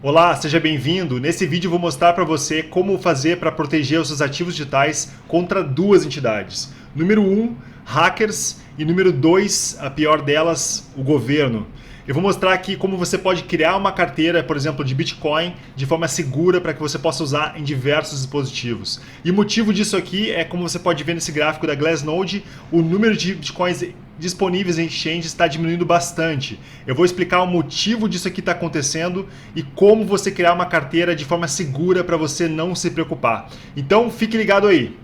Olá, seja bem-vindo. Nesse vídeo eu vou mostrar para você como fazer para proteger os seus ativos digitais contra duas entidades. Número 1, hackers, e número 2, a pior delas, o governo. Eu vou mostrar aqui como você pode criar uma carteira, por exemplo, de Bitcoin de forma segura para que você possa usar em diversos dispositivos. E o motivo disso aqui é, como você pode ver nesse gráfico da Glassnode, o número de Bitcoins disponíveis em exchange está diminuindo bastante. Eu vou explicar o motivo disso aqui está acontecendo e como você criar uma carteira de forma segura para você não se preocupar. Então fique ligado aí.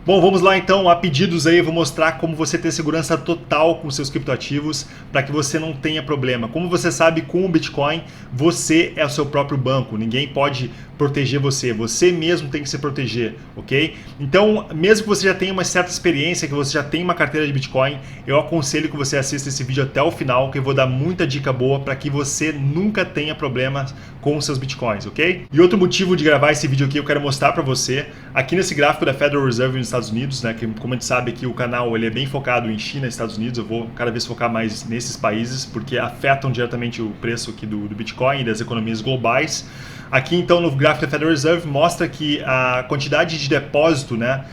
Bom, vamos lá então, a pedidos aí, eu vou mostrar como você ter segurança total com seus criptoativos para que você não tenha problema. Como você sabe, com o Bitcoin, você é o seu próprio banco, ninguém pode proteger você mesmo tem que se proteger, ok? Então, mesmo que você já tenha uma certa experiência, que você já tenha uma carteira de Bitcoin, eu aconselho que você assista esse vídeo até o final, que eu vou dar muita dica boa para que você nunca tenha problemas com os seus Bitcoins, ok? E outro motivo de gravar esse vídeo aqui, eu quero mostrar para você, aqui nesse gráfico da Federal Reserve nos Estados Unidos, né, que como a gente sabe aqui o canal ele é bem focado em China e Estados Unidos, eu vou cada vez focar mais nesses países, porque afetam diretamente o preço aqui do Bitcoin e das economias globais. Aqui então no gráfico da Federal Reserve mostra que a quantidade de depósito, né,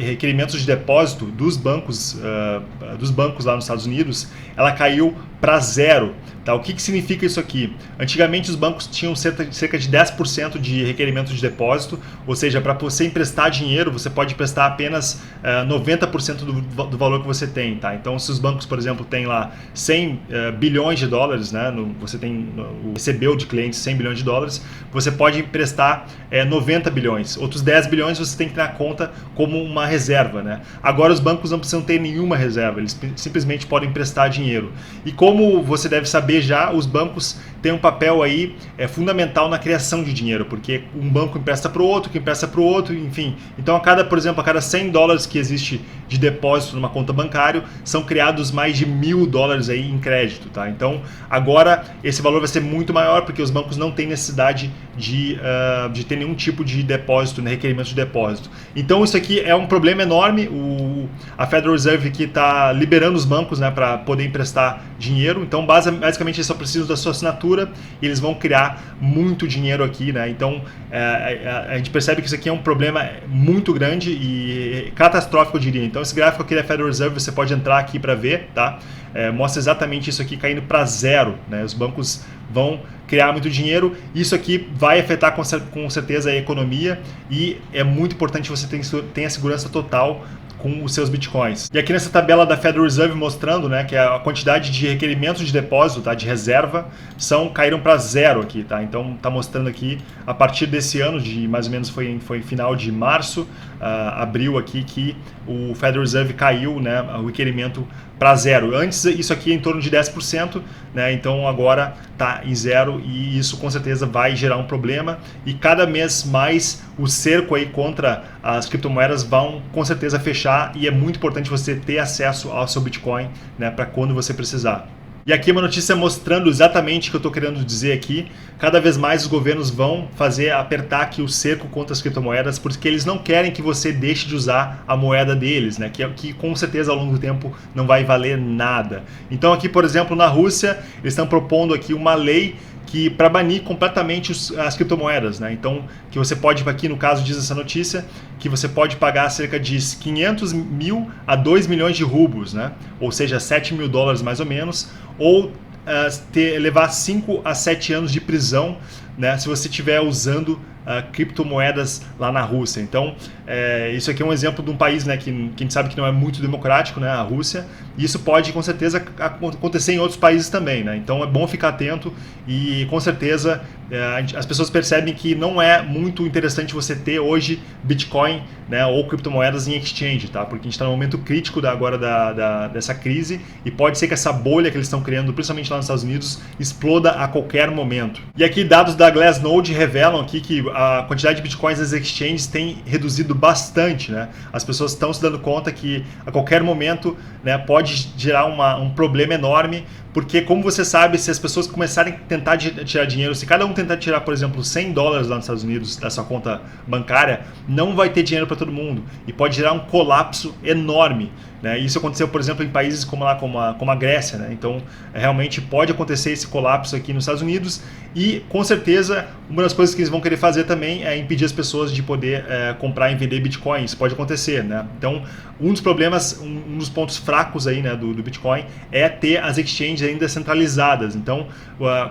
requerimentos de depósito dos bancos lá nos Estados Unidos, ela caiu para zero. Tá? O que significa isso aqui? Antigamente os bancos tinham cerca de 10% de requerimento de depósito, ou seja, para você emprestar dinheiro, você pode emprestar apenas 90% do valor que você tem. Tá? Então, se os bancos, por exemplo, têm lá 100 bilhões de dólares, né, você recebeu de clientes 100 bilhões de dólares, você pode emprestar 90 bilhões. Outros 10 bilhões você tem que ter na conta como uma reserva. Né? Agora os bancos não precisam ter nenhuma reserva, eles simplesmente podem emprestar dinheiro. E como você deve saber já, os bancos têm um papel aí fundamental na criação de dinheiro, porque um banco empresta para o outro, que empresta para o outro, enfim. Então, por exemplo, a cada 100 dólares que existe de depósito numa conta bancária, são criados mais de $1.000 aí em crédito. Tá? Então, agora esse valor vai ser muito maior, porque os bancos não têm necessidade de ter nenhum tipo de depósito, né, requerimento de depósito. Então, isso aqui é um problema enorme. A Federal Reserve aqui está liberando os bancos, né, para poder emprestar dinheiro. Então, basicamente, eles só precisam da sua assinatura e eles vão criar muito dinheiro aqui. Né? Então, a gente percebe que isso aqui é um problema muito grande e catastrófico, eu diria. Então, esse gráfico aqui da Federal Reserve, você pode entrar aqui para ver, tá? Mostra exatamente isso aqui caindo para zero. Né? Os bancos vão criar muito dinheiro. Isso aqui vai afetar com certeza a economia e é muito importante você ter a segurança total com os seus bitcoins. E aqui nessa tabela da Federal Reserve mostrando, né, que a quantidade de requerimentos de depósito, tá, de reserva, caíram para zero aqui, tá? Então tá mostrando aqui a partir desse ano, de mais ou menos foi final de março, abril aqui, que o Federal Reserve caiu, né, o requerimento para zero. Antes isso aqui é em torno de 10%, né? Então agora está em zero e isso com certeza vai gerar um problema e cada mês mais o cerco aí contra as criptomoedas vão com certeza fechar e é muito importante você ter acesso ao seu Bitcoin, né, para quando você precisar. E aqui uma notícia mostrando exatamente o que eu estou querendo dizer aqui. Cada vez mais os governos vão apertar aqui o cerco contra as criptomoedas, porque eles não querem que você deixe de usar a moeda deles, né? Que com certeza ao longo do tempo não vai valer nada. Então aqui, por exemplo, na Rússia, eles estão propondo aqui uma lei para banir completamente as criptomoedas, né? Então, que você pode, aqui no caso diz essa notícia, que você pode pagar cerca de 500 mil a 2 milhões de rublos, né? Ou seja, $7.000 mais ou menos, ou levar 5 a 7 anos de prisão, né, se você estiver usando criptomoedas lá na Rússia. Então, isso aqui é um exemplo de um país, né, que a gente sabe que não é muito democrático, né, a Rússia, e isso pode com certeza acontecer em outros países também. Né? Então é bom ficar atento e com certeza as pessoas percebem que não é muito interessante você ter hoje Bitcoin, né, ou criptomoedas em exchange, tá? Porque a gente está num momento crítico agora dessa crise e pode ser que essa bolha que eles estão criando, principalmente lá nos Estados Unidos, exploda a qualquer momento. E aqui dados da Glassnode revelam aqui que a quantidade de Bitcoins nas exchanges tem reduzido bastante. Né? As pessoas estão se dando conta que a qualquer momento, né, pode gerar um problema enorme, porque como você sabe, se as pessoas começarem a tentar tirar dinheiro, se cada um tentar tirar, por exemplo, $100 lá nos Estados Unidos da sua conta bancária, não vai ter dinheiro para todo mundo e pode gerar um colapso enorme. Né? Isso aconteceu, por exemplo, em países como a Grécia. Né? Então, realmente pode acontecer esse colapso aqui nos Estados Unidos e, com certeza, uma das coisas que eles vão querer fazer também é impedir as pessoas de poder comprar e vender Bitcoin. Isso pode acontecer. Né? Então, um dos problemas, um dos pontos fracos aí, né, do Bitcoin é ter as exchanges ainda centralizadas. Então,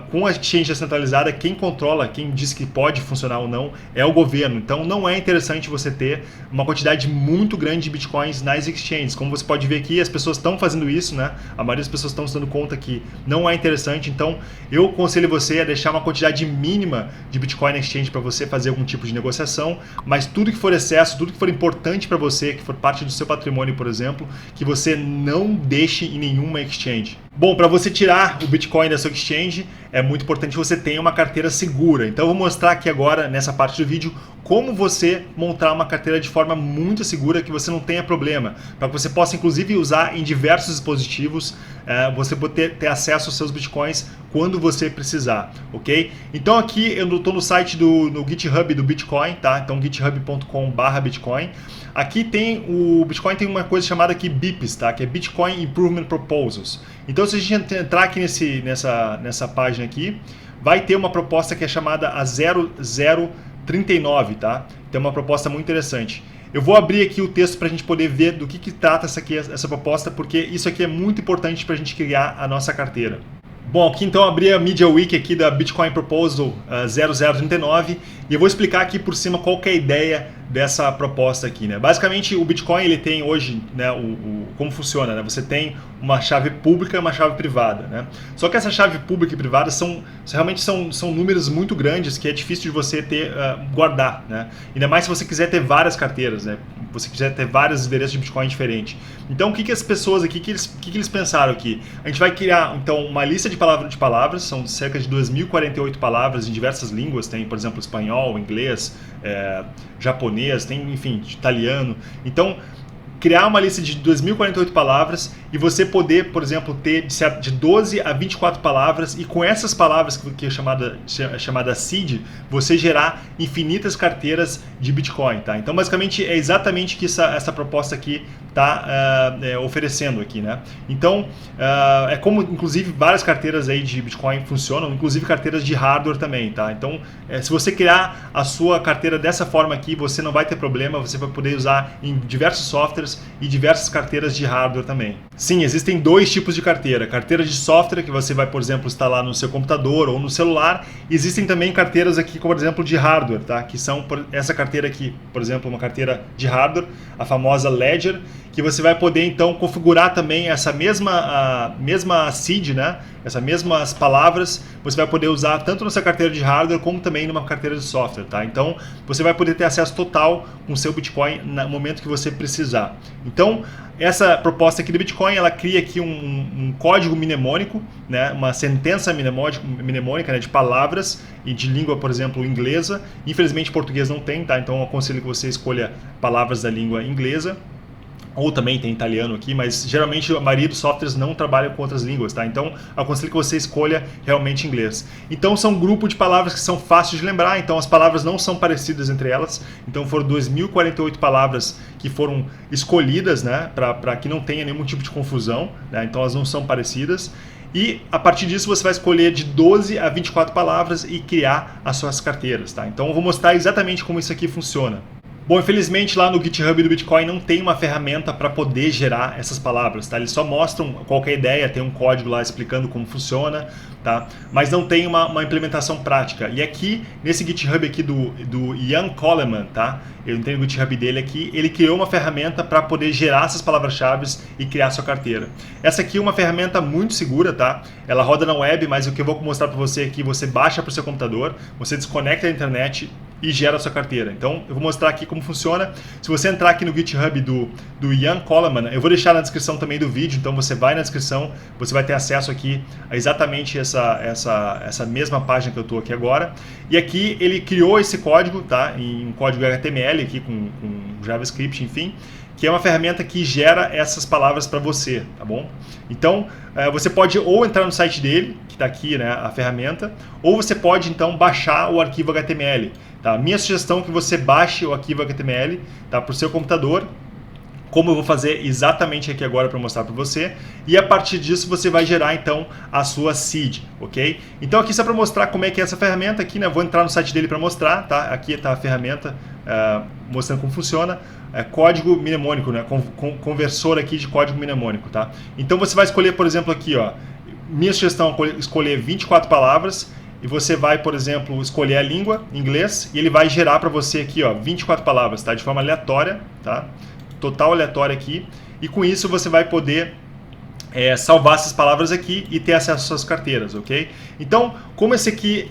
com a exchange descentralizada, quem controla, quem diz que pode funcionar ou não, é o governo. Então, não é interessante você ter uma quantidade muito grande de Bitcoins nas exchanges. Como você pode ver aqui, as pessoas estão fazendo isso, né? A maioria das pessoas estão se dando conta que não é interessante. Então, eu aconselho você a deixar uma quantidade mínima de Bitcoin na exchange para você fazer algum tipo de negociação, mas tudo que for excesso, tudo que for importante para você, que for parte do seu patrimônio, por exemplo, que você não deixe em nenhuma exchange. Bom, para você tirar o Bitcoin da sua exchange, é muito importante que você tenha uma carteira segura. Então, eu vou mostrar aqui agora, nessa parte do vídeo, como você montar uma carteira de forma muito segura, que você não tenha problema, para que você possa, inclusive, usar em diversos dispositivos, você poder ter acesso aos seus Bitcoins quando você precisar, ok? Então, aqui eu estou no site no GitHub do Bitcoin, tá? Então, github.com/Bitcoin. Aqui tem o Bitcoin tem uma coisa chamada aqui BIPs, tá? Que é Bitcoin Improvement Proposals. Então, se a gente entrar aqui nessa página aqui, vai ter uma proposta que é chamada a 0039, tá? Então, é uma proposta muito interessante. Eu vou abrir aqui o texto para a gente poder ver do que trata essa proposta, porque isso aqui é muito importante para a gente criar a nossa carteira. Bom, aqui então eu abri a Media Week aqui da Bitcoin Proposal 0039 e eu vou explicar aqui por cima qual que é a ideia dessa proposta aqui, né? Basicamente o Bitcoin ele tem hoje, né, como funciona, né? Você tem uma chave pública e uma chave privada, né? Só que essa chave pública e privada realmente são números muito grandes que é difícil de você guardar, né? Ainda mais se você quiser ter várias carteiras, né? Você quiser ter vários endereços de Bitcoin diferentes. Então o que as pessoas aqui, o que eles pensaram aqui? A gente vai criar então uma lista de palavras, são cerca de 2.048 palavras em diversas línguas, tem por exemplo espanhol, inglês, japonês, tem enfim, italiano. Então criar uma lista de 2.048 palavras e você poder, por exemplo, ter de 12 a 24 palavras e com essas palavras que é chamada seed, você gerar infinitas carteiras de Bitcoin, tá? Então, basicamente, é exatamente o que essa proposta aqui está oferecendo aqui, né? Então, é como, inclusive, várias carteiras aí de Bitcoin funcionam, inclusive carteiras de hardware também, tá? Então, se você criar a sua carteira dessa forma aqui, você não vai ter problema, você vai poder usar em diversos softwares e diversas carteiras de hardware também. Sim, existem dois tipos de carteira. Carteira de software, que você vai, por exemplo, instalar no seu computador ou no celular. Existem também carteiras aqui, por exemplo, de hardware, tá? Que são essa carteira aqui, por exemplo, uma carteira de hardware, a famosa Ledger, que você vai poder, então, configurar também essa mesma seed, né? Essas mesmas palavras, você vai poder usar tanto na sua carteira de hardware como também numa carteira de software, tá? Então, você vai poder ter acesso total com o seu Bitcoin no momento que você precisar. Então, essa proposta aqui do Bitcoin, ela cria aqui um código mnemônico, né? Uma sentença mnemônica, né? De palavras e de língua, por exemplo, inglesa. Infelizmente, português não tem, tá? Então, eu aconselho que você escolha palavras da língua inglesa. Ou também tem italiano aqui, mas geralmente a maioria dos softwares não trabalha com outras línguas, tá? Então, aconselho que você escolha realmente inglês. Então, são um grupo de palavras que são fáceis de lembrar, então as palavras não são parecidas entre elas. Então, foram 2.048 palavras que foram escolhidas, né? Para que não tenha nenhum tipo de confusão, né? Então, elas não são parecidas. E, a partir disso, você vai escolher de 12 a 24 palavras e criar as suas carteiras, tá? Então, eu vou mostrar exatamente como isso aqui funciona. Bom, infelizmente lá no GitHub do Bitcoin não tem uma ferramenta para poder gerar essas palavras, tá? Eles só mostram qualquer ideia, tem um código lá explicando como funciona, tá? Mas não tem uma implementação prática. E aqui, nesse GitHub aqui do Ian Coleman, tá? Eu entrei no GitHub dele aqui, ele criou uma ferramenta para poder gerar essas palavras-chave e criar sua carteira. Essa aqui é uma ferramenta muito segura, tá? Ela roda na web, mas o que eu vou mostrar para você aqui, você baixa para o seu computador, você desconecta a internet e gera a sua carteira. Então, eu vou mostrar aqui como funciona. Se você entrar aqui no GitHub do Ian Coleman, eu vou deixar na descrição também do vídeo, então você vai na descrição, você vai ter acesso aqui a exatamente essa mesma página que eu estou aqui agora. E aqui ele criou esse código, tá? Em código HTML, aqui com JavaScript, enfim. que é uma ferramenta que gera essas palavras para você, tá bom? Então, você pode ou entrar no site dele, que está aqui, né, a ferramenta, ou você pode então baixar o arquivo HTML. Tá? Minha sugestão é que você baixe o arquivo HTML, tá, para o seu computador, como eu vou fazer exatamente aqui agora para mostrar para você, e a partir disso você vai gerar então a sua seed, ok? Então aqui só para mostrar como é que é essa ferramenta aqui, né? Vou entrar no site dele para mostrar, tá? Aqui está a ferramenta mostrando como funciona, código mnemônico, né? Conversor aqui de código mnemônico, tá? Então você vai escolher, por exemplo, aqui, ó, minha sugestão é escolher 24 palavras, e você vai, por exemplo, escolher a língua, inglês, e ele vai gerar para você aqui, ó, 24 palavras, tá? De forma aleatória, tá? Total aleatório aqui, e com isso você vai poder salvar essas palavras aqui e ter acesso às suas carteiras, ok? Então, como esse aqui,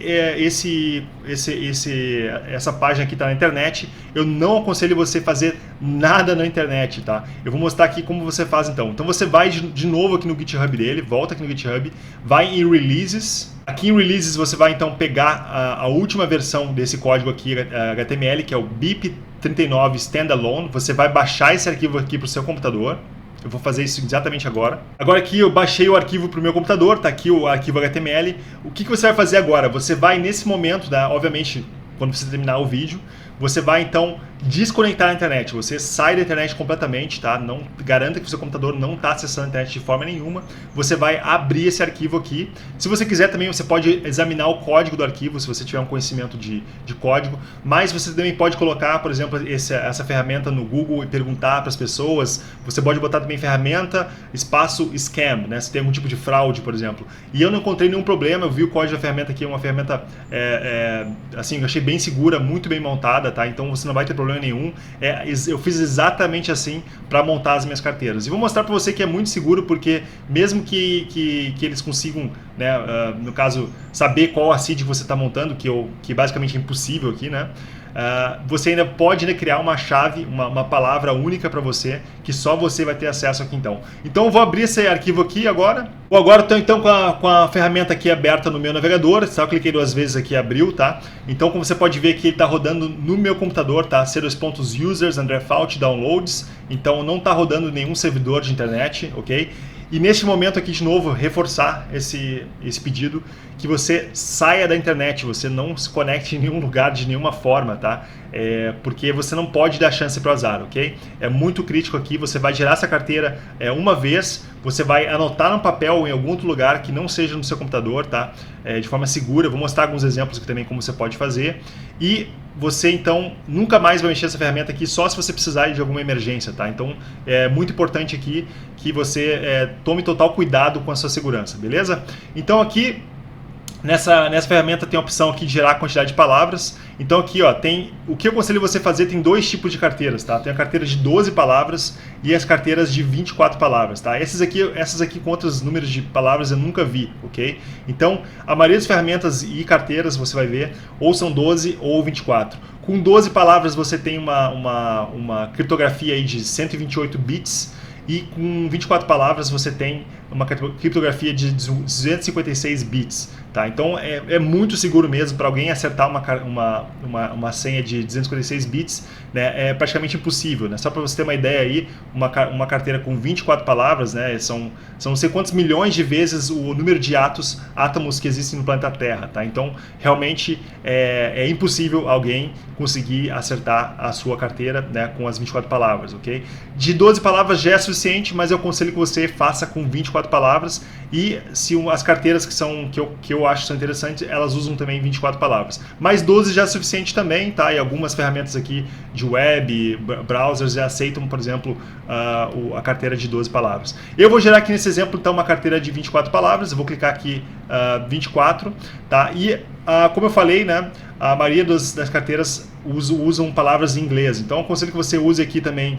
essa página aqui está na internet, eu não aconselho você fazer nada na internet, tá? Eu vou mostrar aqui como você faz então. Então você vai de novo aqui no GitHub dele, volta aqui no GitHub, vai em Releases. Aqui em Releases você vai então pegar a última versão desse código aqui, HTML, que é o BIP39 Standalone. Você vai baixar esse arquivo aqui para o seu computador. Eu vou fazer isso exatamente agora. Agora aqui eu baixei o arquivo para o meu computador, tá aqui o arquivo HTML. O que você vai fazer agora? Você vai nesse momento, né, obviamente, quando você terminar o vídeo, você vai então desconectar a internet. Você sai da internet completamente, tá? Não garanta que o seu computador não está acessando a internet de forma nenhuma. Você vai abrir esse arquivo aqui. Se você quiser também, você pode examinar o código do arquivo, se você tiver um conhecimento de código. Mas você também pode colocar, por exemplo, essa ferramenta no Google e perguntar para as pessoas. Você pode botar também ferramenta espaço scam, né? Se tem algum tipo de fraude, por exemplo. E eu não encontrei nenhum problema. Eu vi o código da ferramenta aqui, é uma ferramenta assim, eu achei bem segura, muito bem montada, tá? Então você não vai ter problema nenhum. Eu fiz exatamente assim para montar as minhas carteiras. E vou mostrar para você que é muito seguro, porque mesmo que eles consigam, né, no caso, saber qual a seed que você está montando, que basicamente é impossível aqui, né? Você ainda pode, né, criar uma chave, uma palavra única para você, que só você vai ter acesso aqui então. Então eu vou abrir esse arquivo aqui agora. Agora estou então com a ferramenta aqui aberta no meu navegador, só cliquei 2 vezes aqui e abriu, tá? Então como você pode ver que ele está rodando no meu computador, tá? C2.users, _fault, downloads, então não está rodando nenhum servidor de internet, ok? E neste momento aqui, de novo, reforçar esse pedido, que você saia da internet, você não se conecte em nenhum lugar de nenhuma forma, tá? Porque você não pode dar chance para o azar, ok? É muito crítico aqui, você vai gerar essa carteira uma vez, você vai anotar no papel ou em algum outro lugar que não seja no seu computador, tá? De forma segura. Eu vou mostrar alguns exemplos aqui também como você pode fazer. E você então nunca mais vai mexer nessa ferramenta aqui, só se você precisar de alguma emergência, tá? Então é muito importante aqui que você tome total cuidado com a sua segurança, beleza? Então aqui nessa ferramenta tem a opção aqui de gerar a quantidade de palavras. Então aqui, ó, o que eu aconselho você fazer, tem 2 tipos de carteiras, tá? Tem a carteira de 12 palavras e as carteiras de 24 palavras, tá? Essas aqui com outros números de palavras eu nunca vi, ok? Então a maioria das ferramentas e carteiras você vai ver ou são 12 ou 24. Com 12 palavras você tem uma criptografia aí de 128 bits, e com 24 palavras você tem uma criptografia de 256 bits. Tá? Então é muito seguro mesmo. Para alguém acertar uma senha de 256 bits, né, é praticamente impossível. Né? Só para você ter uma ideia aí, uma carteira com 24 palavras, né, são não sei quantos milhões de vezes o número de átomos que existem no planeta Terra. Tá? Então realmente é impossível alguém conseguir acertar a sua carteira, né, com as 24 palavras. Okay? De 12 palavras já é suficiente, mas eu aconselho que você faça com 24 palavras. E se as carteiras que eu acho que são interessantes, elas usam também 24 palavras. Mas 12 já é suficiente também, tá? E algumas ferramentas aqui de web, browsers já aceitam, por exemplo, a carteira de 12 palavras. Eu vou gerar aqui nesse exemplo, então, uma carteira de 24 palavras. Eu vou clicar aqui 24, tá? E, como eu falei, né, a maioria das carteiras usam palavras em inglês. Então, eu aconselho que você use aqui também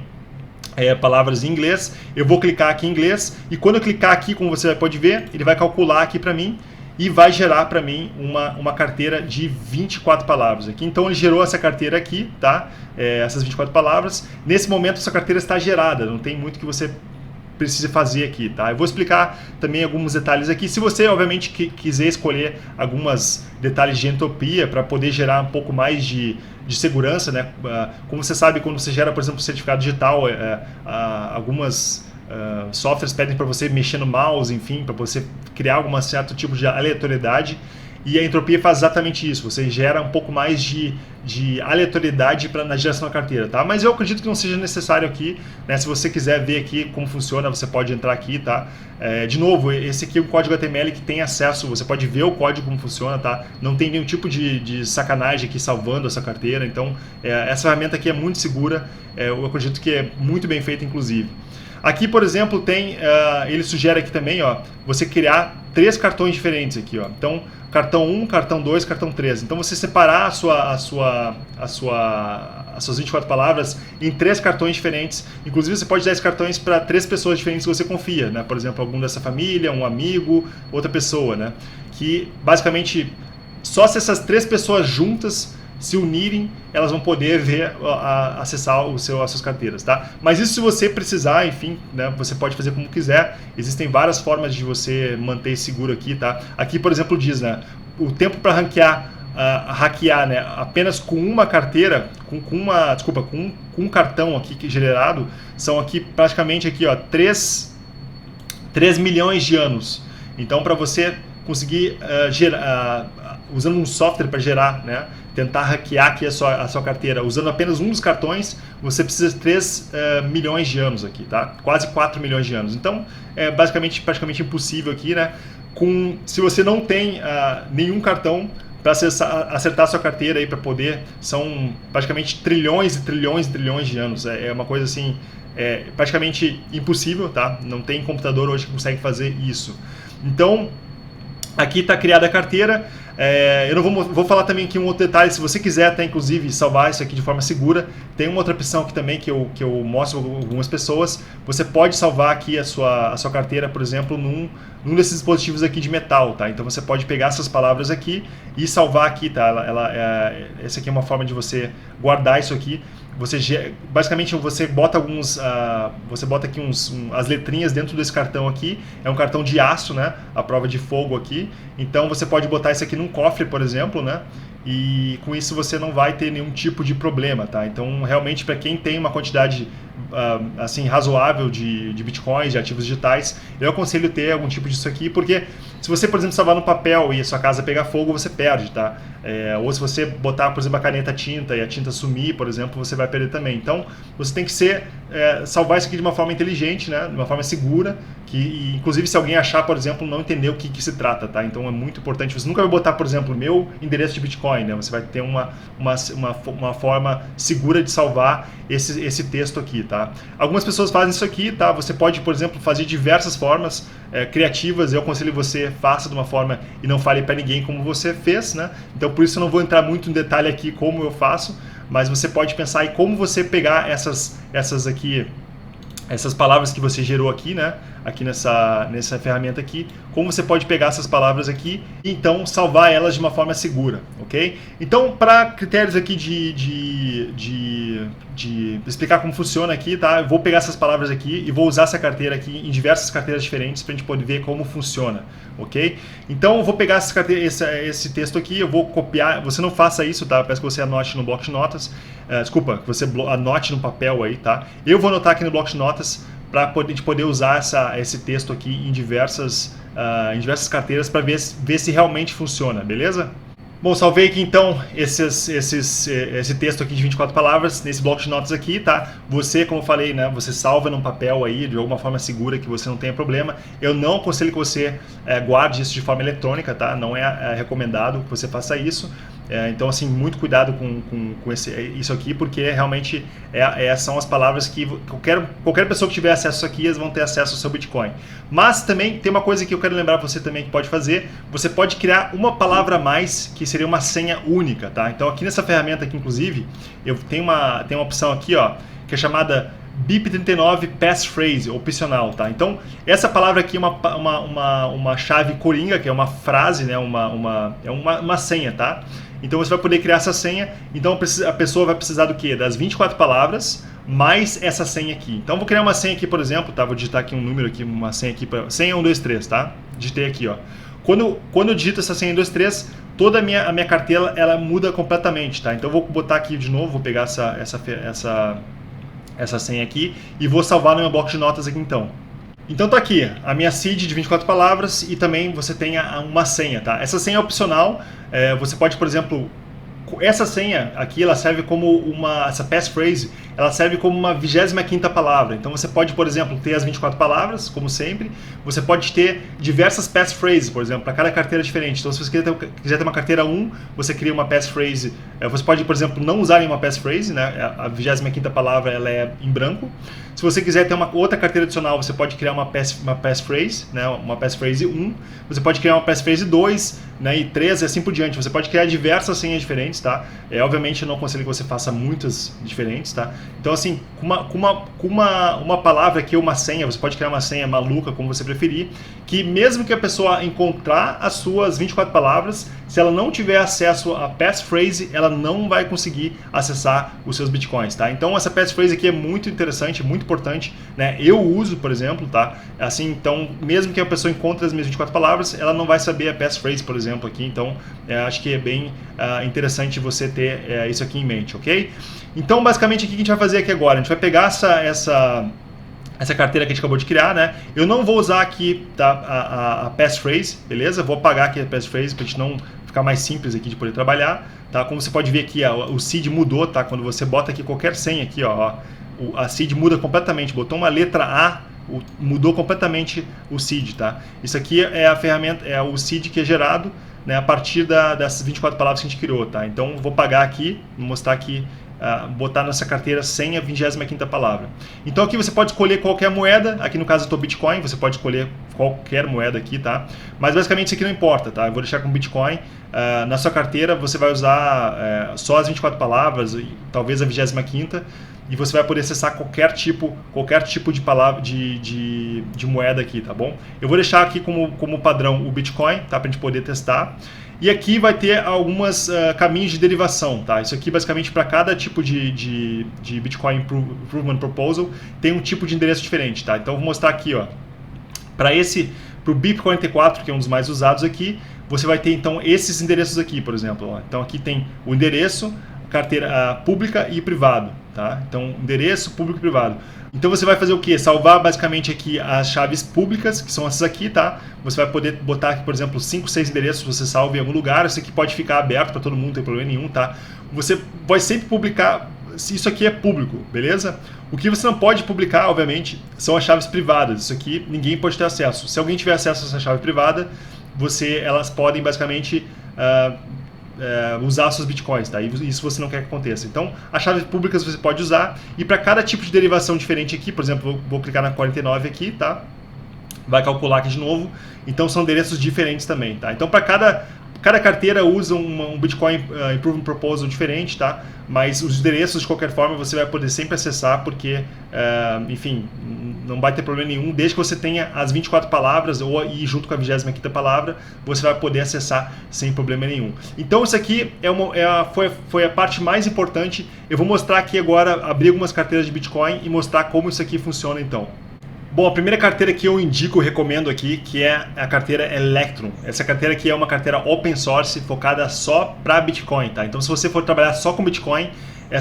palavras em inglês. Eu vou clicar aqui em inglês e quando eu clicar aqui, como você pode ver, ele vai calcular aqui para mim e vai gerar para mim uma carteira de 24 palavras aqui. Então ele gerou essa carteira aqui, tá? Essas 24 palavras. Nesse momento essa carteira está gerada, não tem muito que você precise fazer aqui, tá? Eu vou explicar também alguns detalhes aqui. Se você, obviamente, quiser escolher alguns detalhes de entropia para poder gerar um pouco mais de segurança, né? Como você sabe, quando você gera, por exemplo, um certificado digital, algumas softwares pedem para você mexer no mouse, enfim, para você criar algum certo tipo de aleatoriedade. E a entropia faz exatamente isso, você gera um pouco mais de aleatoriedade na geração da carteira, tá? Mas eu acredito que não seja necessário aqui, né? Se você quiser ver aqui como funciona, você pode entrar aqui, tá? De novo, esse aqui é um código HTML que tem acesso, você pode ver o código como funciona, tá? Não tem nenhum tipo de sacanagem aqui salvando essa carteira, então essa ferramenta aqui é muito segura, eu acredito que é muito bem feita, inclusive. Aqui, por exemplo, tem, ele sugere aqui também, ó, você criar 3 cartões diferentes aqui, ó. Então, cartão 1, cartão 2, cartão 3. Então, você separar as suas 24 palavras em 3 cartões diferentes. Inclusive, você pode dar esses cartões para 3 pessoas diferentes que você confia, né? Por exemplo, algum dessa família, um amigo, outra pessoa, né? Que, basicamente, só se essas 3 pessoas juntas se unirem, elas vão poder ver, acessar as suas carteiras, tá? Mas isso se você precisar, enfim, né, você pode fazer como quiser. Existem várias formas de você manter seguro aqui, tá? Aqui, por exemplo, diz, né, o tempo para hackear, né, apenas com uma carteira, com um cartão aqui gerado, são aqui praticamente aqui, ó, 3 milhões de anos. Então, para você conseguir usando um software para gerar, né, tentar hackear aqui a sua carteira, usando apenas um dos cartões, você precisa de 3 milhões de anos aqui, tá? Quase 4 milhões de anos. Então, é praticamente impossível aqui, né? Se você não tem nenhum cartão para acertar a sua carteira aí para poder, são praticamente trilhões e trilhões e trilhões de anos. É uma coisa assim, praticamente impossível, tá? Não tem computador hoje que consegue fazer isso. Então, aqui está criada a carteira. Eu não vou falar também aqui um outro detalhe. Se você quiser até inclusive salvar isso aqui de forma segura, tem uma outra opção aqui também que eu mostro para algumas pessoas. Você pode salvar aqui a sua carteira, por exemplo, num desses dispositivos aqui de metal, tá? Então você pode pegar essas palavras aqui e salvar aqui, tá? Essa aqui é uma forma de você guardar isso aqui. Basicamente você bota aqui as letrinhas dentro desse cartão aqui. É um cartão de aço, né? A prova de fogo aqui. Então você pode botar isso aqui num cofre, por exemplo, né? E com isso você não vai ter nenhum tipo de problema, tá? Então realmente para quem tem uma quantidade assim razoável de bitcoins, de ativos digitais, eu aconselho ter algum tipo disso aqui, porque se você, por exemplo, salvar no papel e a sua casa pegar fogo, você perde, tá? Ou se você botar, por exemplo, a caneta tinta e a tinta sumir, por exemplo, você vai perder também. Então, você tem que salvar isso aqui de uma forma inteligente, né? De uma forma segura, que inclusive se alguém achar, por exemplo, não entender o que se trata, tá? Então é muito importante. Você nunca vai botar, por exemplo, meu endereço de Bitcoin, né? Você vai ter uma forma segura de salvar esse texto aqui, tá? Algumas pessoas fazem isso aqui, tá? Você pode, por exemplo, fazer diversas formas criativas. Eu aconselho você faça de uma forma e não fale para ninguém como você fez, né? Então por isso eu não vou entrar muito em detalhe aqui como eu faço, mas você pode pensar em como você pegar essas palavras que você gerou aqui, né? Aqui nessa ferramenta aqui, como você pode pegar essas palavras aqui e então salvar elas de uma forma segura, ok? Então, para critérios aqui de explicar como funciona aqui, tá? Eu vou pegar essas palavras aqui e vou usar essa carteira aqui em diversas carteiras diferentes para a gente poder ver como funciona, ok? Então, eu vou pegar esse texto aqui, eu vou copiar. Você não faça isso, tá? Eu peço que você anote no bloco de notas. Desculpa, que você anote no papel aí, tá? Eu vou anotar aqui no bloco de notas para a gente poder usar esse texto aqui em diversas carteiras para ver se realmente funciona, beleza? Bom, salvei aqui então esse texto aqui de 24 palavras nesse bloco de notas aqui, tá? Você, como eu falei, né, você salva num papel aí de alguma forma segura que você não tenha problema. Eu não aconselho que você guarde isso de forma eletrônica, tá? Não é recomendado que você faça isso. Então, assim, muito cuidado com isso aqui, porque realmente são as palavras que qualquer pessoa que tiver acesso a isso aqui, eles vão ter acesso ao seu Bitcoin. Mas também tem uma coisa que eu quero lembrar você também que pode fazer. Você pode criar uma palavra a mais, que seria uma senha única, tá? Então, aqui nessa ferramenta aqui, inclusive, tem uma opção aqui, ó, que é chamada BIP39 Passphrase, opcional, tá? Então, essa palavra aqui é uma chave coringa, que é uma frase, né? uma senha, tá? Então, você vai poder criar essa senha. Então, a pessoa vai precisar do quê? Das 24 palavras, mais essa senha aqui. Então vou criar uma senha aqui, por exemplo, tá? Vou digitar aqui um número aqui, uma senha aqui, senha 123, tá? Digitei aqui, ó. Quando eu digito essa senha 123, toda a minha carteira ela muda completamente, tá? Então eu vou botar aqui de novo, vou pegar essa senha aqui e vou salvar no meu bloco de notas aqui então. Então tá aqui a minha seed de 24 palavras e também você tem uma senha, tá? Essa senha é opcional, você pode, por exemplo, essa senha aqui, ela serve como essa passphrase, ela serve como uma 25ª palavra. Então você pode, por exemplo, ter as 24 palavras, como sempre. Você pode ter diversas passphrases, por exemplo, para cada carteira diferente. Então se você quiser ter uma carteira 1, você cria uma passphrase. Você pode, por exemplo, não usar nenhuma passphrase, né? A 25ª palavra ela é em branco. Se você quiser ter uma outra carteira adicional, você pode criar uma passphrase, né? Uma passphrase 1. Você pode criar uma passphrase 2, né? E 3 e assim por diante. Você pode criar diversas senhas diferentes, tá? Obviamente eu não aconselho que você faça muitas diferentes, tá? Então assim, com uma palavra aqui, uma senha, você pode criar uma senha maluca, como você preferir, que mesmo que a pessoa encontrar as suas 24 palavras, se ela não tiver acesso à passphrase, ela não vai conseguir acessar os seus bitcoins, tá? Então essa passphrase aqui é muito interessante, muito importante, né? Eu uso, por exemplo, tá? Assim, então, mesmo que a pessoa encontre as minhas 24 palavras, ela não vai saber a passphrase, por exemplo, aqui. Então, acho que é bem interessante você ter isso aqui em mente, ok? Então, basicamente, o que a gente vai fazer aqui agora? A gente vai pegar essa carteira que a gente acabou de criar, né? Eu não vou usar aqui, tá, a passphrase, beleza? Vou apagar aqui a passphrase para a gente não ficar mais simples aqui de poder trabalhar, tá? Como você pode ver aqui, o seed mudou, tá? Quando você bota aqui qualquer senha aqui, ó, a seed muda completamente. Botou uma letra A, mudou completamente o seed, tá? Isso aqui é a ferramenta, é o seed que é gerado, né, a partir dessas 24 palavras que a gente criou, tá? Então vou pagar aqui, vou mostrar aqui, botar nessa carteira sem a 25ª palavra. Então aqui você pode escolher qualquer moeda, aqui no caso eu estou Bitcoin, você pode escolher qualquer moeda aqui, tá? Mas basicamente isso aqui não importa, tá? Eu vou deixar com Bitcoin. Na sua carteira você vai usar só as 24 palavras, talvez a 25ª, e você vai poder acessar qualquer tipo de palavra de moeda aqui, tá bom? Eu vou deixar aqui como padrão o Bitcoin, tá? Para a gente poder testar. E aqui vai ter alguns caminhos de derivação, tá? Isso aqui basicamente para cada tipo de Bitcoin Improvement Proposal tem um tipo de endereço diferente, tá? Então eu vou mostrar aqui, ó. Para o BIP44, que é um dos mais usados aqui, você vai ter então esses endereços aqui, por exemplo. Ó. Então aqui tem o endereço, carteira pública e privado, tá? Então endereço público e privado. Então você vai fazer o que? Salvar basicamente aqui as chaves públicas, que são essas aqui, tá? Você vai poder botar aqui, por exemplo, 5, 6 endereços, você salva em algum lugar, isso aqui pode ficar aberto para todo mundo, não tem problema nenhum, tá? Você vai sempre publicar, se isso aqui é público, beleza? O que você não pode publicar, obviamente, são as chaves privadas, isso aqui ninguém pode ter acesso. Se alguém tiver acesso a essa chave privada, elas podem basicamente usar seus bitcoins, tá? E isso você não quer que aconteça. Então, as chaves públicas você pode usar, e para cada tipo de derivação diferente aqui, por exemplo, vou clicar na 49 aqui, tá? Vai calcular aqui de novo. Então, são endereços diferentes também, tá? Então, para cada carteira usa um Bitcoin Improvement Proposal diferente, tá? Mas os endereços, de qualquer forma, você vai poder sempre acessar, porque, enfim, não vai ter problema nenhum, desde que você tenha as 24 palavras, e junto com a 25ª palavra, você vai poder acessar sem problema nenhum. Então isso aqui foi a parte mais importante. Eu vou mostrar aqui agora, abrir algumas carteiras de Bitcoin e mostrar como isso aqui funciona então. Bom, a primeira carteira que eu indico, recomendo aqui, que é a carteira Electrum. Essa carteira aqui é uma carteira open source focada só para Bitcoin, tá? Então se você for trabalhar só com Bitcoin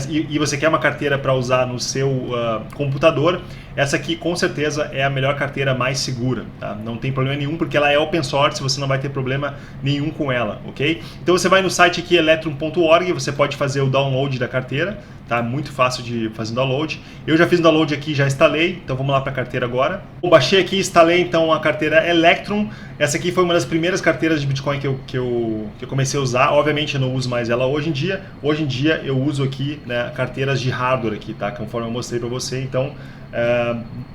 e você quer uma carteira para usar no seu computador, essa aqui com certeza é a melhor carteira mais segura, tá? Não tem problema nenhum, porque ela é open source, você não vai ter problema nenhum com ela, ok? Então você vai no site aqui electrum.org, você pode fazer o download da carteira, tá? Muito fácil de fazer o download. Eu já fiz o download aqui, já instalei, então vamos lá para a carteira agora. Eu baixei aqui e instalei então a carteira Electrum. Essa aqui foi uma das primeiras carteiras de Bitcoin que eu comecei a usar. Obviamente eu não uso mais ela hoje em dia. Hoje em dia eu uso aqui, né, carteiras de hardware aqui, tá? Conforme eu mostrei para você. Então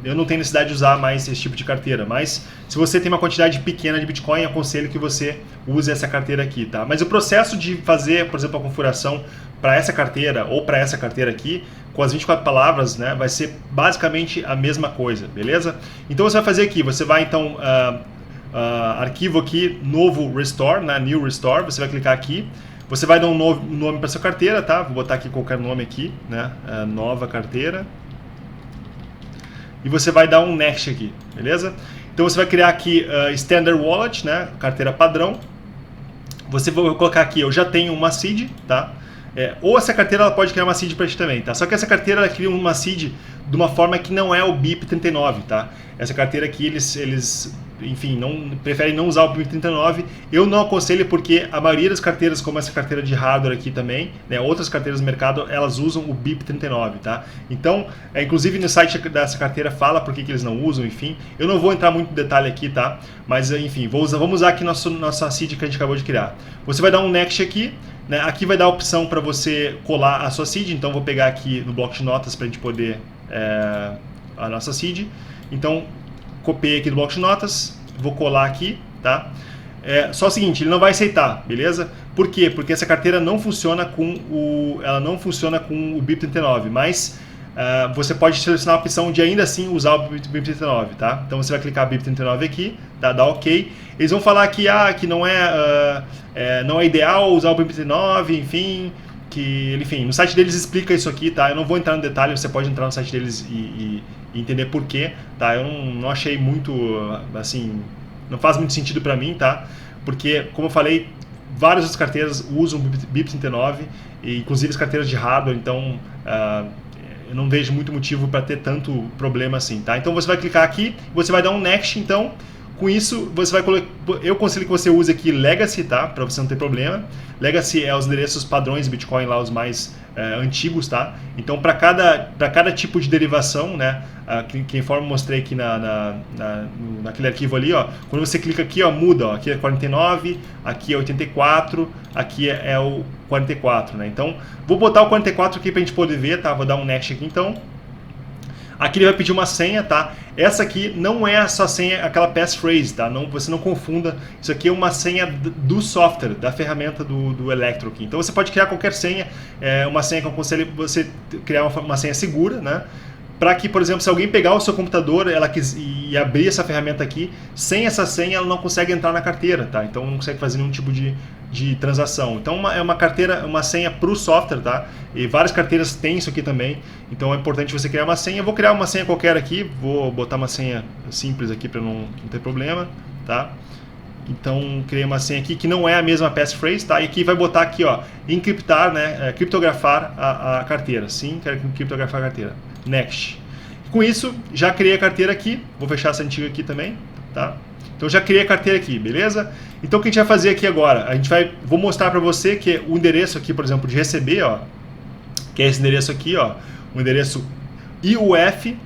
eu não tenho necessidade de usar mais esse tipo de carteira, mas se você tem uma quantidade pequena de Bitcoin, eu aconselho que você use essa carteira aqui, tá? Mas o processo de fazer, por exemplo, a configuração para essa carteira ou para essa carteira aqui, com as 24 palavras, né, vai ser basicamente a mesma coisa, beleza? Então você vai fazer aqui, você vai então arquivo aqui, novo restore, né, new restore, você vai clicar aqui. Você vai dar um novo nome para sua carteira, tá? Vou botar aqui qualquer nome aqui, né? Nova carteira. E você vai dar um Next aqui, beleza? Então você vai criar aqui Standard Wallet, né? Carteira padrão. Você vai colocar aqui, eu já tenho uma seed, tá? Ou essa carteira ela pode criar uma seed para ti também, tá? Só que essa carteira ela cria uma seed de uma forma que não é o BIP39, tá? Essa carteira aqui eles enfim, preferem não usar o BIP39. Eu não aconselho porque a maioria das carteiras, como essa carteira de hardware aqui também, né, outras carteiras do mercado, elas usam o BIP39, tá? Então, inclusive no site dessa carteira fala por que eles não usam, enfim. Eu não vou entrar muito no detalhe aqui, tá? Mas, enfim, vamos usar aqui nossa seed que a gente acabou de criar. Você vai dar um Next aqui, né? Aqui vai dar a opção para você colar a sua seed, então vou pegar aqui no bloco de notas para a gente poder a nossa seed. Então, copiei aqui do bloco de notas, vou colar aqui, tá? Só o seguinte, ele não vai aceitar, beleza? Por quê? Porque essa carteira não funciona com o BIP39, mas você pode selecionar a opção de ainda assim usar o BIP39, tá? Então você vai clicar BIP39 aqui, tá? Dá OK. Eles vão falar que não é ideal usar o BIP39, enfim, no site deles explica isso aqui, tá? Eu não vou entrar no detalhe, você pode entrar no site deles e entender por quê, tá? Eu não achei muito, assim, não faz muito sentido para mim, tá? Porque, como eu falei, várias outras carteiras usam o BIP39, inclusive as carteiras de hardware, então eu não vejo muito motivo para ter tanto problema assim, tá? Então você vai clicar aqui, você vai dar um Next, então. Com isso, você vai colocar. Eu aconselho que você use aqui Legacy, tá? Para você não ter problema. Legacy é os endereços padrões Bitcoin lá, os mais antigos, tá? Então, para cada tipo de derivação, né? Conforme eu mostrei aqui naquele arquivo ali, ó. Quando você clica aqui, ó, muda, ó. Aqui é 49, aqui é 84, aqui é o 44, né? Então, vou botar o 44 aqui para a gente poder ver, tá? Vou dar um Next aqui, então. Aqui ele vai pedir uma senha, tá? Essa aqui não é a sua senha, aquela passphrase, tá? Você não confunda. Isso aqui é uma senha do software, da ferramenta do Electrum aqui. Então você pode criar qualquer senha, uma senha que eu aconselho você criar uma senha segura, né? Para que, por exemplo, se alguém pegar o seu computador e abrir essa ferramenta aqui, sem essa senha ela não consegue entrar na carteira, tá? Então não consegue fazer nenhum tipo de transação. Então é uma carteira, uma senha para o software, tá? E várias carteiras têm isso aqui também. Então é importante você criar uma senha. Eu vou criar uma senha qualquer aqui, vou botar uma senha simples aqui para não ter problema, tá? Então criei uma senha aqui que não é a mesma passphrase, tá? E aqui vai botar aqui, ó, encriptar, né? Criptografar a carteira. Sim, quero criptografar a carteira. Next. Com isso, já criei a carteira aqui. Vou fechar essa antiga aqui também, tá? Então já criei a carteira aqui, beleza? Então o que a gente vai fazer aqui agora? Vou mostrar para você que o endereço aqui, por exemplo, de receber, ó, que é esse endereço aqui, ó, o endereço IUF,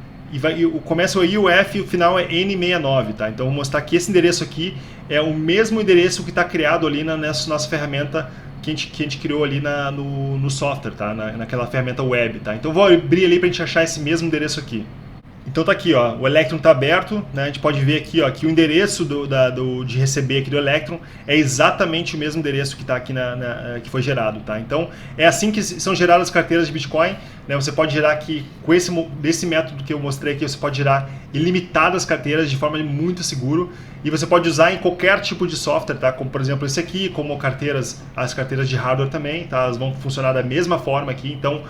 começa o IUF e o final é N69, tá? Então eu vou mostrar que esse endereço aqui é o mesmo endereço que está criado ali nessa nossa ferramenta que a gente criou ali no software, tá? Naquela ferramenta web, tá? Então eu vou abrir ali para a gente achar esse mesmo endereço aqui. Então tá aqui, ó, o Electrum está aberto, né? A gente pode ver aqui, ó, que o endereço de receber aqui do Electrum é exatamente o mesmo endereço que está aqui que foi gerado, tá? Então é assim que são geradas as carteiras de Bitcoin, né? Você pode gerar aqui com desse método que eu mostrei aqui, você pode gerar ilimitadas carteiras de forma muito seguro e você pode usar em qualquer tipo de software, tá? Como por exemplo esse aqui, como as carteiras de hardware também, tá? Elas vão funcionar da mesma forma aqui. Então,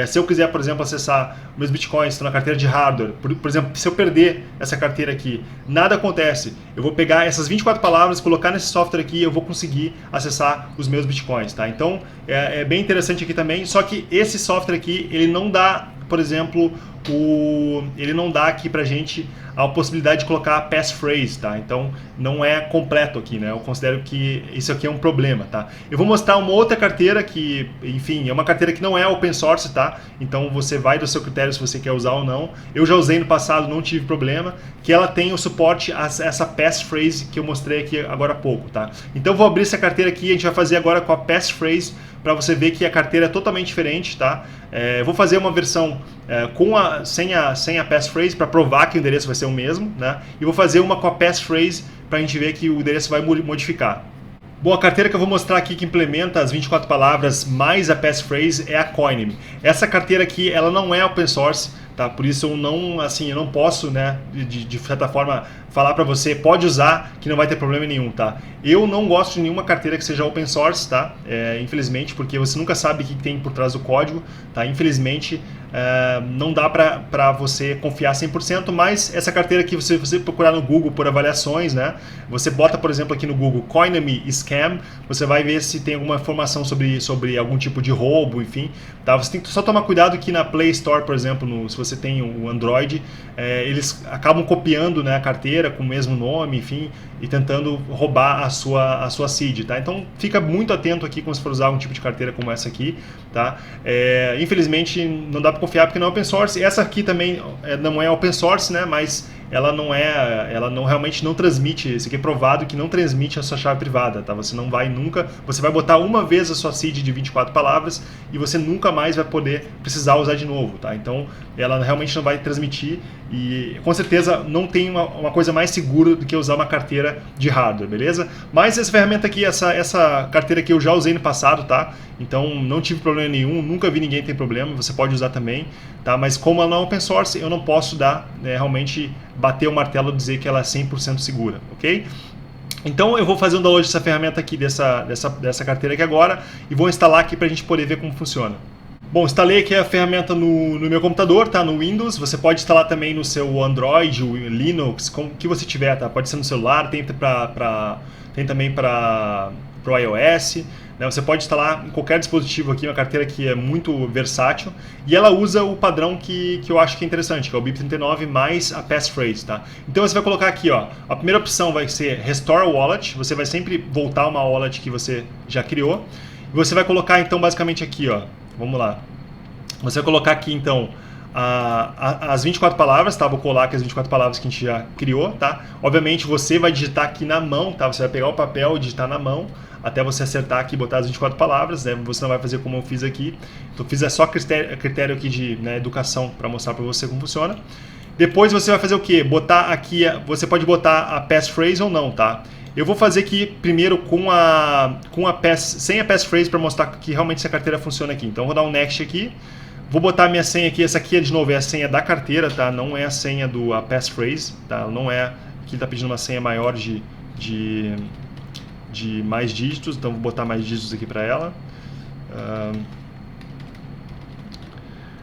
se eu quiser, por exemplo, acessar meus Bitcoins na carteira de hardware, por exemplo, se eu perder essa carteira aqui, nada acontece. Eu vou pegar essas 24 palavras, colocar nesse software aqui e eu vou conseguir acessar os meus Bitcoins, tá? Então, é bem interessante aqui também, só que esse software aqui, ele não dá, por exemplo, ele não dá aqui pra gente a possibilidade de colocar a passphrase, tá? Então não é completo aqui, né? Eu considero que isso aqui é um problema, tá? Eu vou mostrar uma outra carteira que, enfim, é uma carteira que não é open source, tá? Então você vai do seu critério se você quer usar ou não. Eu já usei no passado, não tive problema, que ela tem o suporte a essa passphrase que eu mostrei aqui agora há pouco, tá? Então eu vou abrir essa carteira aqui, a gente vai fazer agora com a passphrase para você ver que a carteira é totalmente diferente, tá? Eu vou fazer uma versão sem a passphrase para provar que o endereço vai ser o mesmo, né? E vou fazer uma com a passphrase para a gente ver que o endereço vai modificar. Bom, a carteira que eu vou mostrar aqui que implementa as 24 palavras mais a passphrase é a Coinme. Essa carteira aqui, ela não é open source, tá? Por isso eu não, assim, eu não posso, né, de certa forma, falar para você, pode usar, que não vai ter problema nenhum, tá? Eu não gosto de nenhuma carteira que seja open source, tá? Infelizmente, porque você nunca sabe o que tem por trás do código, tá? Infelizmente, não dá para você confiar 100%, mas essa carteira aqui, se você procurar no Google por avaliações, né? Você bota, por exemplo, aqui no Google Coinomy Scam, você vai ver se tem alguma informação sobre algum tipo de roubo, enfim, tá? Você tem que só tomar cuidado que na Play Store, por exemplo, se você tem o Android, eles acabam copiando, né, a carteira com o mesmo nome, enfim, e tentando roubar a sua seed, tá? Então fica muito atento aqui quando você for usar um tipo de carteira como essa aqui, tá? Infelizmente não dá para confiar porque não é open source. Essa aqui também não é open source, né? Mas ela não realmente não transmite, isso aqui é provado que não transmite a sua chave privada, tá? Você não vai nunca, você vai botar uma vez a sua seed de 24 palavras e você nunca mais vai poder precisar usar de novo, tá? Então ela realmente não vai transmitir e com certeza não tem uma coisa mais segura do que usar uma carteira de hardware, beleza? Mas essa ferramenta aqui, essa carteira aqui eu já usei no passado, tá? Então não tive problema nenhum, nunca vi ninguém ter problema, você pode usar também, tá? Mas como ela não é open source, eu não posso dar, realmente bater o martelo e dizer que ela é 100% segura, ok? Então eu vou fazer um download dessa ferramenta aqui, dessa carteira aqui agora, e vou instalar aqui para a gente poder ver como funciona. Bom, instalei aqui a ferramenta no meu computador, tá? No Windows. Você pode instalar também no seu Android, o Linux, como que você tiver, tá? Pode ser no celular, tem também para o iOS. Né? Você pode instalar em qualquer dispositivo aqui, uma carteira que é muito versátil. E ela usa o padrão que eu acho que é interessante, que é o BIP39 mais a passphrase, tá? Então você vai colocar aqui, ó, a primeira opção vai ser Restore Wallet. Você vai sempre voltar uma wallet que você já criou. E você vai colocar então basicamente aqui, ó. Vamos lá. Você vai colocar aqui então as 24 palavras, tá? Vou colar aqui as 24 palavras que a gente já criou, tá? Obviamente você vai digitar aqui na mão, tá? Você vai pegar o papel e digitar na mão até você acertar aqui e botar as 24 palavras, né? Você não vai fazer como eu fiz aqui. Eu fiz só critério aqui de, né, educação para mostrar para você como funciona. Depois você vai fazer o quê? Botar aqui, você pode botar a passphrase ou não, tá? Eu vou fazer aqui primeiro sem a passphrase para mostrar que realmente essa carteira funciona aqui. Então vou dar um next aqui. Vou botar a minha senha aqui. Essa aqui, de novo, é a senha da carteira, tá? Não é a senha a passphrase, tá? Não é. Aqui ele está pedindo uma senha maior de mais dígitos. Então vou botar mais dígitos aqui para ela.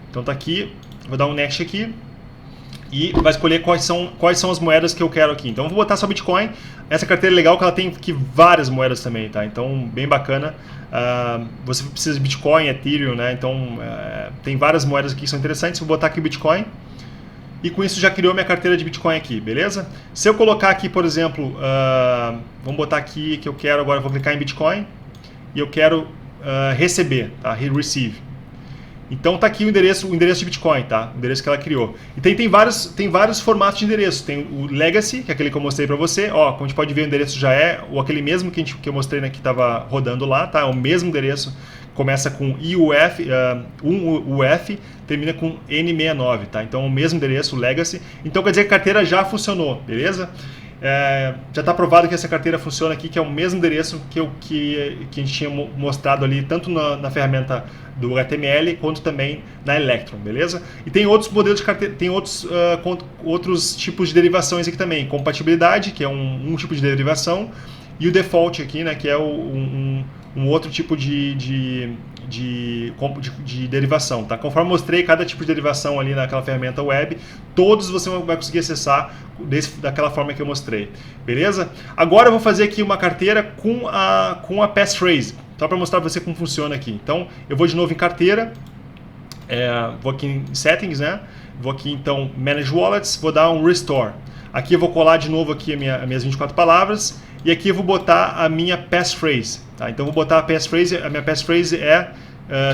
Então tá aqui. Vou dar um next aqui. E vai escolher quais são as moedas que eu quero aqui. Então eu vou botar só Bitcoin. Essa carteira é legal que ela tem aqui várias moedas também, tá? Então bem bacana. Você precisa de Bitcoin, Ethereum, né? Então tem várias moedas aqui que são interessantes. Vou botar aqui Bitcoin. E com isso já criou minha carteira de Bitcoin aqui, beleza? Se eu colocar aqui, por exemplo, vamos botar aqui que eu quero agora, vou clicar em Bitcoin. E eu quero receber, tá? Receive. Então tá aqui o endereço de Bitcoin, tá? O endereço que ela criou. E tem vários formatos de endereço. Tem o Legacy, que é aquele que eu mostrei para você. Ó, como a gente pode ver, o endereço já é aquele mesmo que eu mostrei, né, que estava rodando lá, tá? É o mesmo endereço. Começa com IUF, 1UF, termina com N69, tá? Então é o mesmo endereço, o Legacy. Então quer dizer que a carteira já funcionou, beleza? Já está provado que essa carteira funciona aqui, que é o mesmo endereço que a gente tinha mostrado ali, tanto na ferramenta do HTML quanto também na Electron, beleza? E tem outros modelos de carteira, tem outros tipos de derivações aqui também. Compatibilidade, que é um tipo de derivação, e o default aqui, né, que é um outro tipo de derivação, tá? Conforme eu mostrei cada tipo de derivação ali naquela ferramenta web, todos você vai conseguir acessar daquela forma que eu mostrei, beleza? Agora eu vou fazer aqui uma carteira com a passphrase, só para mostrar para você como funciona aqui. Então eu vou de novo em carteira, vou aqui em settings, né? Vou aqui então manage wallets, vou dar um restore. Aqui eu vou colar de novo aqui as minhas 24 palavras e aqui eu vou botar a minha passphrase, tá? Então eu vou botar a minha passphrase é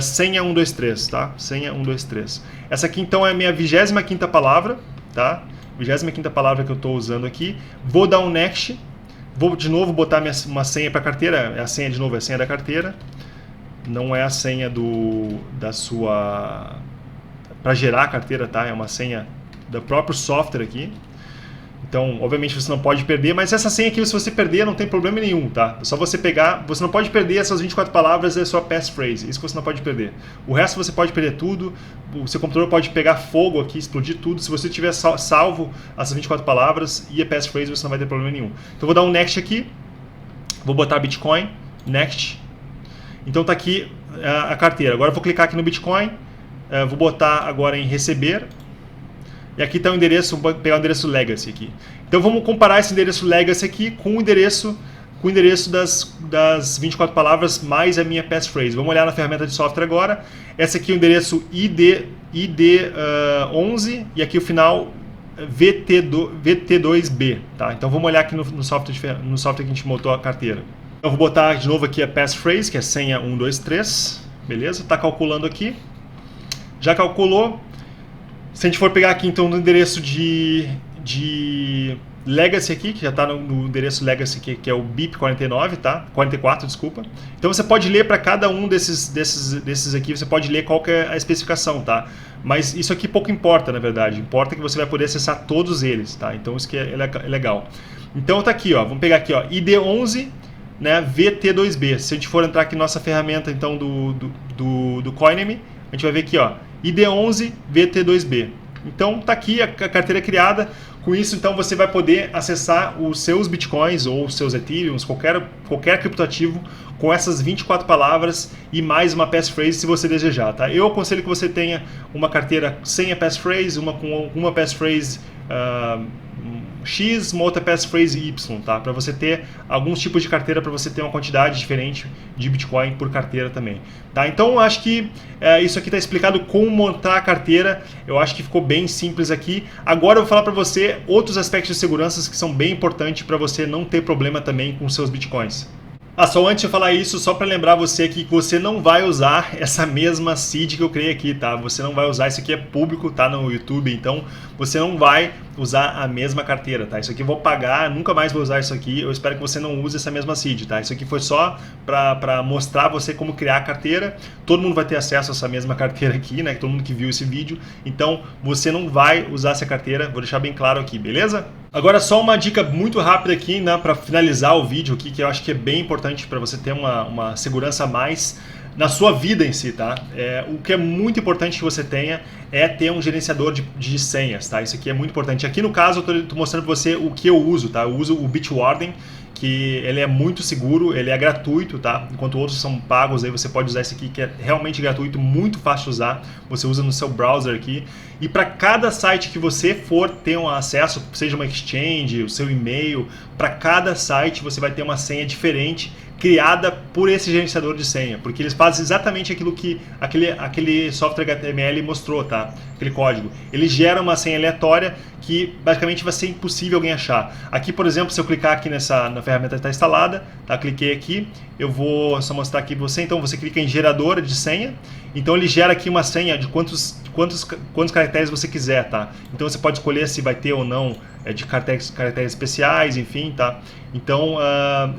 senha 123, tá? Senha 123. Essa aqui então é a minha 25ª palavra, tá? 25ª palavra que eu estou usando aqui. Vou dar um next. Vou de novo botar uma senha para a carteira. É a senha de novo, é a senha da carteira. Não é a senha da sua para gerar a carteira, tá? É uma senha do próprio software aqui. Então, obviamente você não pode perder, mas essa senha aqui, se você perder, não tem problema nenhum, tá? É só você pegar, você não pode perder essas 24 palavras, é sua passphrase, isso que você não pode perder. O resto você pode perder tudo, o seu computador pode pegar fogo aqui, explodir tudo, se você tiver salvo essas 24 palavras e a passphrase, você não vai ter problema nenhum. Então eu vou dar um next aqui, vou botar Bitcoin, next. Então tá aqui a carteira. Agora eu vou clicar aqui no Bitcoin, vou botar agora em receber. E aqui está o endereço, vou pegar o endereço legacy aqui. Então vamos comparar esse endereço legacy aqui com o endereço das 24 palavras mais a minha passphrase. Vamos olhar na ferramenta de software agora. Esse aqui é o endereço ID11 e aqui o final VT2B. Tá? Então vamos olhar aqui no software que a gente montou a carteira. Então vou botar de novo aqui a passphrase, que é senha 123. Beleza? Está calculando aqui. Já calculou. Se a gente for pegar aqui então no endereço de legacy aqui, que já está no endereço legacy aqui, que é o BIP49, tá? 44, desculpa. Então você pode ler para cada um desses aqui, você pode ler qual que é a especificação, tá? Mas isso aqui pouco importa, na verdade. Importa que você vai poder acessar todos eles, tá? Então isso que é legal. Então tá aqui, ó, vamos pegar aqui, ó, ID11, né, VT2B. Se a gente for entrar aqui na nossa ferramenta então do Coiname, a gente vai ver aqui, ó, ID11 VT2B. Então tá aqui a carteira criada. Com isso, então você vai poder acessar os seus bitcoins ou os seus ethereums, qualquer criptoativo com essas 24 palavras e mais uma passphrase se você desejar, tá? Eu aconselho que você tenha uma carteira sem a passphrase, uma com uma passphrase X, uma outra passphrase Y, tá? Para você ter alguns tipos de carteira, para você ter uma quantidade diferente de Bitcoin por carteira também, tá? Então eu acho que isso aqui está explicado como montar a carteira. Eu acho que ficou bem simples aqui. Agora eu vou falar para você outros aspectos de segurança que são bem importantes para você não ter problema também com seus Bitcoins. Só antes de eu falar isso, só para lembrar você aqui que você não vai usar essa mesma seed que eu criei aqui, tá? Você não vai usar, isso aqui é público, tá, no YouTube, então você não vai usar a mesma carteira, tá? Isso aqui eu vou pagar, nunca mais vou usar isso aqui, eu espero que você não use essa mesma seed, tá? Isso aqui foi só para mostrar você como criar a carteira, todo mundo vai ter acesso a essa mesma carteira aqui, né? Todo mundo que viu esse vídeo, então você não vai usar essa carteira, vou deixar bem claro aqui, beleza? Agora só uma dica muito rápida aqui, né, para finalizar o vídeo aqui, que eu acho que é bem importante para você ter uma segurança a mais na sua vida em si, tá? O que é muito importante que você tenha é ter um gerenciador de senhas, tá? Isso aqui é muito importante. Aqui no caso eu tô mostrando para você o que eu uso, tá? Eu uso o Bitwarden, que ele é muito seguro, ele é gratuito, tá? Enquanto outros são pagos, aí você pode usar esse aqui que é realmente gratuito, muito fácil de usar. Você usa no seu browser aqui. E para cada site que você for ter um acesso, seja uma exchange, o seu e-mail, para cada site você vai ter uma senha diferente criada por esse gerenciador de senha, porque eles fazem exatamente aquilo que aquele software HTML mostrou, tá? Aquele código. Ele gera uma senha aleatória que basicamente vai ser impossível alguém achar. Aqui, por exemplo, se eu clicar aqui na ferramenta que está instalada, tá? Cliquei aqui, eu vou só mostrar aqui para você. Então você clica em gerador de senha, então ele gera aqui uma senha de quantos caracteres você quiser, tá? Então você pode escolher se vai ter ou não de caracteres especiais, enfim, tá? Então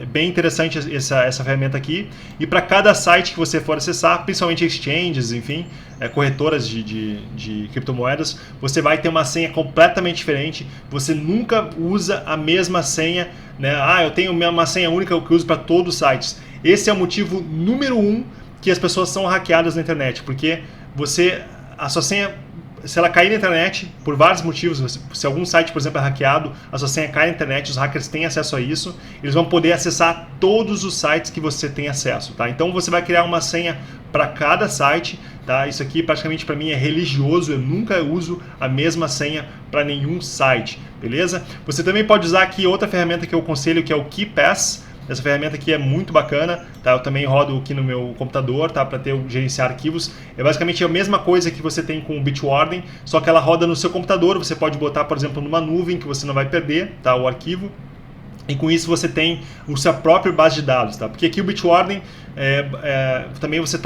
é bem interessante essa ferramenta aqui. E para cada site que você for acessar, principalmente exchanges, enfim, corretoras de criptomoedas, você vai ter uma senha completamente diferente. Você nunca usa a mesma senha, né? Eu tenho uma senha única que eu uso para todos os sites. Esse é o motivo número 1 que as pessoas são hackeadas na internet, porque a sua senha, se ela cair na internet, por vários motivos, se algum site, por exemplo, é hackeado, a sua senha cai na internet, os hackers têm acesso a isso, eles vão poder acessar todos os sites que você tem acesso, tá? Então você vai criar uma senha para cada site, tá? Isso aqui praticamente para mim é religioso, eu nunca uso a mesma senha para nenhum site, beleza? Você também pode usar aqui outra ferramenta que eu aconselho, que é o KeePass. Essa ferramenta aqui é muito bacana, tá? Eu também rodo aqui no meu computador, tá? Para gerenciar arquivos. É basicamente a mesma coisa que você tem com o Bitwarden, só que ela roda no seu computador. Você pode botar, por exemplo, numa nuvem que você não vai perder, tá? O arquivo. E com isso você tem a sua própria base de dados, tá? Porque aqui o Bitwarden também você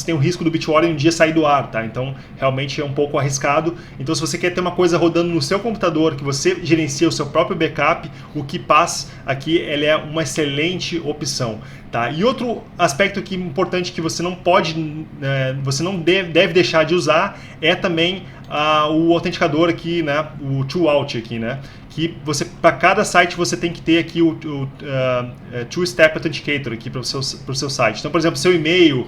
tem o risco do Bitwarden um dia sair do ar, tá? Então realmente é um pouco arriscado. Então se você quer ter uma coisa rodando no seu computador, que você gerencia o seu próprio backup, o KeePass aqui ele é uma excelente opção, tá? E outro aspecto aqui importante que você não deve deixar de usar é também o autenticador aqui, né? O 2FAUT aqui, né? que você, para cada site você tem que ter aqui o Two-Step Authenticator aqui para o seu site. Então, por exemplo, seu e-mail,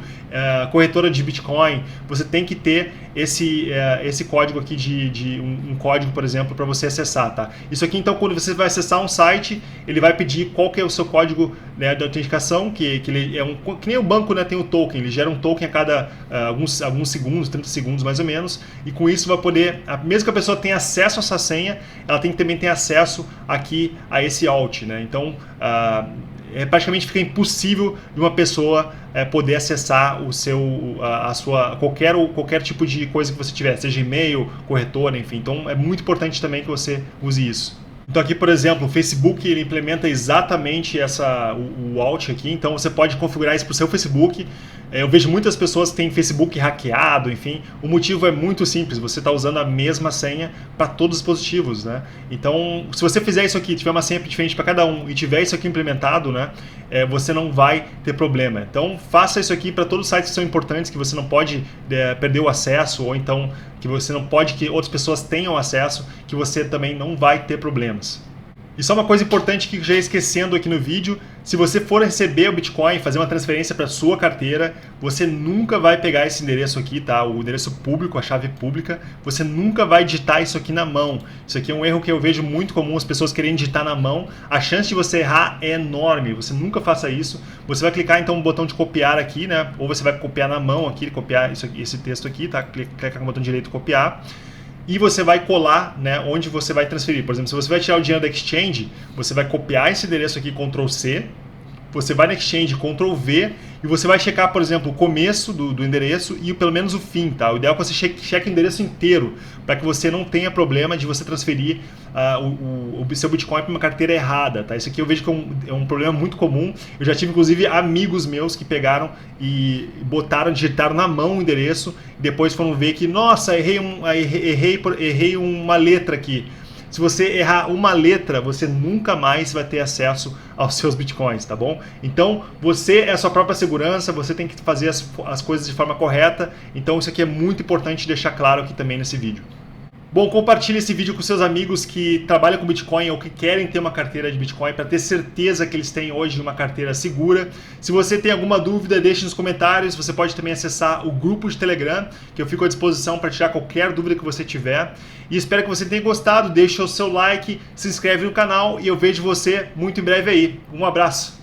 corretora de Bitcoin, você tem que ter esse código aqui um código, por exemplo, para você acessar, tá? Isso aqui, então, quando você vai acessar um site, ele vai pedir qual que é o seu código, né, de autenticação, que ele é que nem o banco, né, tem o token, ele gera um token a cada alguns segundos, 30 segundos mais ou menos, e com isso vai poder, mesmo que a pessoa tenha acesso a essa senha, ela também tem acesso aqui a esse alt, né? Então, praticamente fica impossível de uma pessoa poder acessar qualquer tipo de coisa que você tiver, seja e-mail, corretora, enfim. Então é muito importante também que você use isso. Então aqui, por exemplo, o Facebook ele implementa exatamente o alt aqui, então você pode configurar isso para o seu Facebook. Eu vejo muitas pessoas que têm Facebook hackeado, enfim. O motivo é muito simples, você está usando a mesma senha para todos os dispositivos, né? Então, se você fizer isso aqui, tiver uma senha diferente para cada um e tiver isso aqui implementado, né, você não vai ter problema. Então, faça isso aqui para todos os sites que são importantes, que você não pode perder o acesso, ou então que você não pode que outras pessoas tenham acesso, que você também não vai ter problemas. E só uma coisa importante que já esquecendo aqui no vídeo, se você for receber o Bitcoin, fazer uma transferência para sua carteira, você nunca vai pegar esse endereço aqui, tá? O endereço público, a chave pública, você nunca vai digitar isso aqui na mão. Isso aqui é um erro que eu vejo muito comum, as pessoas querem digitar na mão. A chance de você errar é enorme, você nunca faça isso. Você vai clicar então no botão de copiar aqui, né? Ou você vai copiar na mão aqui, copiar esse texto aqui, tá? Clica no botão direito copiar. E você vai colar, né, onde você vai transferir. Por exemplo, se você vai tirar o dinheiro da exchange, você vai copiar esse endereço aqui, Ctrl C, você vai na exchange, Ctrl V, e você vai checar, por exemplo, o começo do endereço e pelo menos o fim, tá? O ideal é que você cheque o endereço inteiro, para que você não tenha problema de você transferir o seu Bitcoin para uma carteira errada, tá? Isso aqui eu vejo que é um problema muito comum. Eu já tive, inclusive, amigos meus que pegaram e digitaram na mão o endereço, e depois foram ver que, nossa, errei uma letra aqui. Se você errar uma letra, você nunca mais vai ter acesso aos seus bitcoins, tá bom? Então, você é a sua própria segurança, você tem que fazer as coisas de forma correta. Então, isso aqui é muito importante deixar claro aqui também nesse vídeo. Bom, compartilhe esse vídeo com seus amigos que trabalham com Bitcoin ou que querem ter uma carteira de Bitcoin para ter certeza que eles têm hoje uma carteira segura. Se você tem alguma dúvida, deixe nos comentários. Você pode também acessar o grupo de Telegram, que eu fico à disposição para tirar qualquer dúvida que você tiver. E espero que você tenha gostado. Deixe o seu like, se inscreve no canal e eu vejo você muito em breve aí. Um abraço!